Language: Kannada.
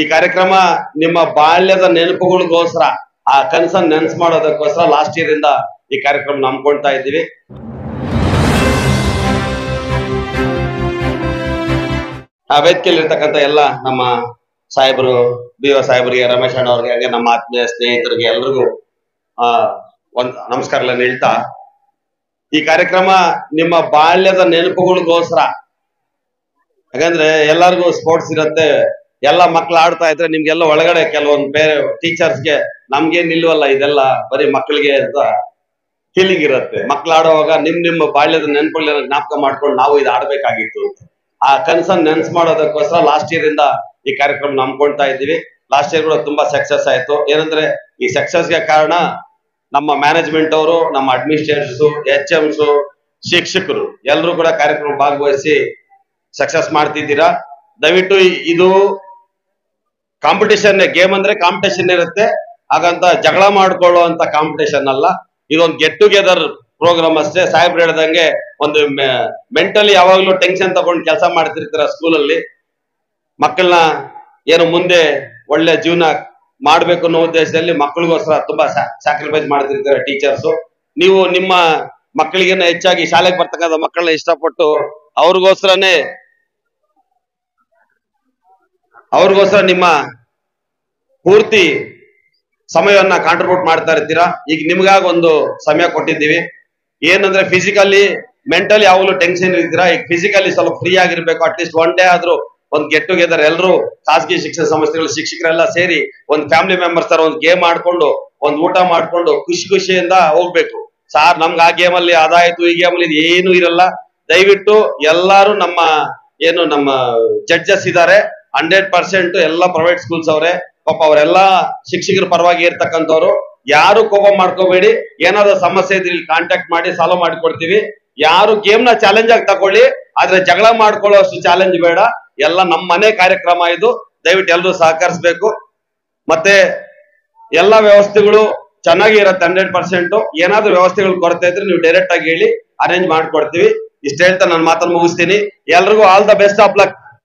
ಈ ಕಾರ್ಯಕ್ರಮ ನಿಮ್ಮ ಬಾಲ್ಯದ ನೆನಪುಗಳಿಗೋಸ್ಕರ ಆ ಕನಸನ್ನು ನೆನಸು ಮಾಡೋದಕ್ಕೋಸ್ಕರ ಲಾಸ್ಟ್ ಇಯರ್ ಇಂದ ಈ ಕಾರ್ಯಕ್ರಮ ನಂಬ್ಕೊಳ್ತಾ ಇದ್ದೀವಿ. ಆ ವೇದಿಕೆಯಲ್ಲಿ ಇರ್ತಕ್ಕಂಥ ಎಲ್ಲ ನಮ್ಮ ಸಾಹೇಬರು, BO ಸಾಹೇಬರಿಗೆ, ರಮೇಶ್ ಅಣ್ಣ ಅವ್ರಿಗೆ, ಹಾಗೆ ನಮ್ಮ ಆತ್ಮೀಯ ಸ್ನೇಹಿತರಿಗೆ ಎಲ್ರಿಗೂ ಒಂದು ನಮಸ್ಕಾರಗಳನ್ನು ಹೇಳ್ತಾ, ಈ ಕಾರ್ಯಕ್ರಮ ನಿಮ್ಮ ಬಾಲ್ಯದ ನೆನಪುಗಳಿಗೋಸ್ಕರ. ಯಾಕಂದ್ರೆ ಎಲ್ಲರಿಗೂ ಸ್ಪೋರ್ಟ್ಸ್ ಇರುತ್ತೆ, ಎಲ್ಲ ಮಕ್ಳು ಆಡ್ತಾ ಇದ್ರೆ ನಿಮ್ಗೆಲ್ಲ ಒಳಗಡೆ ಕೆಲವೊಂದು ಬೇರೆ ಟೀಚರ್ಸ್ಗೆ ನಮ್ಗೇನ್ ನಿಲ್ವಲ್ಲ, ಇದೆಲ್ಲ ಬರೀ ಮಕ್ಕಳಿಗೆ ಅಂತ ಫೀಲಿಂಗ್ ಇರುತ್ತೆ. ಮಕ್ಳು ಆಡುವಾಗ ನಿಮ್ಮ ಬಾಲ್ಯದ ನೆನಪುಗಳನ್ನ ಜ್ಞಾಪಕ ಮಾಡ್ಕೊಂಡು ನಾವು ಇದು ಆಡ್ಬೇಕಾಗಿತ್ತು ಅಂತ ಆ ಕನಸನ್ನು ನೆನಸು ಮಾಡೋದಕ್ಕೋಸ್ಕರ ಲಾಸ್ಟ್ ಇಯರ್ ಇಂದ ಈ ಕಾರ್ಯಕ್ರಮ ನಂಬ್ಕೊಳ್ತಾ ಇದ್ದೀವಿ. ಲಾಸ್ಟ್ ಇಯರ್ ಕೂಡ ತುಂಬಾ ಸಕ್ಸಸ್ ಆಯ್ತು. ಏನಂದ್ರೆ ಈ ಸಕ್ಸಸ್ಗೆ ಕಾರಣ ನಮ್ಮ ಮ್ಯಾನೇಜ್ಮೆಂಟ್ ಅವರು, ನಮ್ಮ ಅಡ್ಮಿನಿಸ್ಟ್ರೇಟರ್ಸ್, HMs, ಶಿಕ್ಷಕರು ಎಲ್ಲರೂ ಕೂಡ ಕಾರ್ಯಕ್ರಮ ಭಾಗವಹಿಸಿ ಸಕ್ಸಸ್ ಮಾಡ್ತಿದ್ದೀರಾ. ದಯವಿಟ್ಟು ಇದು ಕಾಂಪಿಟೇಷನ್, ಗೇಮ್ ಅಂದ್ರೆ ಕಾಂಪಿಟೇಷನ್ ಇರುತ್ತೆ, ಹಾಗಂತ ಜಗಳ ಮಾಡ್ಕೊಳ್ಳುವಂತ ಕಾಂಪಿಟೇಷನ್ ಅಲ್ಲ. ಇದೊಂದು ಗೆಟ್ ಟುಗೆದರ್ ಪ್ರೋಗ್ರಾಮ್ ಅಷ್ಟೇ. ಸಾಹೇಬ್ರು ಹೇಳ್ದಂಗೆ ಒಂದು ಮೆಂಟಲಿ ಯಾವಾಗ್ಲೂ ಟೆನ್ಷನ್ ತಗೊಂಡು ಕೆಲಸ ಮಾಡ್ತಿರ್ತೀರ ಸ್ಕೂಲಲ್ಲಿ, ಮಕ್ಕಳನ್ನ ಏನು ಮುಂದೆ ಒಳ್ಳೆ ಜೀವನ ಮಾಡ್ಬೇಕು ಅನ್ನೋ ಉದ್ದೇಶದಲ್ಲಿ ಮಕ್ಕಳಿಗೋಸ್ಕರ ತುಂಬಾ ಸ್ಯಾಕ್ರಿಫೈಸ್ ಮಾಡ್ತಿರ್ತಾರೆ ಟೀಚರ್ಸ್. ನೀವು ನಿಮ್ಮ ಮಕ್ಕಳಿಗೇನ ಹೆಚ್ಚಾಗಿ ಶಾಲೆಗೆ ಬರ್ತಕ್ಕಂಥ ಮಕ್ಕಳನ್ನ ಇಷ್ಟಪಟ್ಟು ಅವ್ರಿಗೋಸ್ಕರ ನಿಮ್ಮ ಪೂರ್ತಿ ಸಮಯವನ್ನ ಕಾಂಟ್ರಿಬ್ಯೂಟ್ ಮಾಡ್ತಾ ಇರ್ತೀರಾ. ಈಗ ನಿಮ್ಗಾಗಿ ಒಂದು ಸಮಯ ಕೊಟ್ಟಿದ್ದೀವಿ. ಏನಂದ್ರೆ ಫಿಸಿಕಲಿ ಮೆಂಟಲಿ ಯಾವಾಗಲೂ ಟೆನ್ಷನ್ ಇರ್ತೀರಾ, ಈಗ ಫಿಸಿಕಲಿ ಸ್ವಲ್ಪ ಫ್ರೀ ಆಗಿರ್ಬೇಕು. ಅಟ್ಲೀಸ್ಟ್ ಒನ್ ಡೇ ಆದ್ರೂ ಒಂದು ಗೆಟ್ ಟುಗೆದರ್ ಎಲ್ಲರೂ ಖಾಸಗಿ ಶಿಕ್ಷಣ ಸಂಸ್ಥೆಗಳ ಶಿಕ್ಷಕರೆಲ್ಲ ಸೇರಿ ಒಂದು ಫ್ಯಾಮಿಲಿ ಮೆಂಬರ್ಸ್ ತರ ಒಂದು ಗೇಮ್ ಆಡ್ಕೊಂಡು, ಒಂದು ಊಟ ಮಾಡ್ಕೊಂಡು ಖುಷಿಯಿಂದ ಹೋಗ್ಬೇಕು. ಸಾರ್ ನಮ್ಗೆ ಆ ಗೇಮ್ ಅಲ್ಲಿ ಅದಾಯ್ತು, ಈ ಗೇಮ್ ಅಲ್ಲಿ ಏನು ಇರಲ್ಲ. ದಯವಿಟ್ಟು ಎಲ್ಲಾರು ನಮ್ಮ ಜಡ್ಜಸ್ ಇದ್ದಾರೆ, 100% ಎಲ್ಲ ಪ್ರೈವೇಟ್ ಸ್ಕೂಲ್ಸ್ ಅವರೇ, ಪಾಪ ಅವರೆಲ್ಲ ಶಿಕ್ಷಕರ ಪರವಾಗಿ ಇರ್ತಕ್ಕಂಥವ್ರು. ಯಾರು ಕೋಪ ಮಾಡ್ಕೋಬೇಡಿ, ಏನಾದ್ರು ಸಮಸ್ಯೆ ಇದ್ರೆ ಇಲ್ಲಿ ಕಾಂಟ್ಯಾಕ್ಟ್ ಮಾಡಿ ಸಾಲ್ವ್ ಮಾಡಿಕೊಡ್ತೀವಿ. ಯಾರು ಗೇಮ್ ನ ಚಾಲೆಂಜ್ ಆಗಿ ತಗೊಳ್ಳಿ, ಆದ್ರೆ ಜಗಳ ಮಾಡ್ಕೊಳ್ಳೋ ಅಷ್ಟು ಚಾಲೆಂಜ್ ಬೇಡ. ಎಲ್ಲ ನಮ್ಮ ಮನೆ ಕಾರ್ಯಕ್ರಮ ಇದು, ದಯವಿಟ್ಟು ಎಲ್ಲರೂ ಸಹಕರಿಸಬೇಕು. ಮತ್ತೆ ಎಲ್ಲಾ ವ್ಯವಸ್ಥೆಗಳು ಚೆನ್ನಾಗಿ ಇರುತ್ತೆ 100%. ಏನಾದ್ರು ವ್ಯವಸ್ಥೆಗಳು ಕೊರತೆ ಇದ್ರೆ ನೀವು ಡೈರೆಕ್ಟ್ ಆಗಿ ಹೇಳಿ, ಅರೇಂಜ್ ಮಾಡ್ಕೊಡ್ತೀವಿ. ಇಷ್ಟ ಹೇಳ್ತಾ ನನ್ನ ಮಾತನ್ನು ಮುಗಿಸ್ತೀನಿ. ಎಲ್ರಿಗೂ all the best of luck.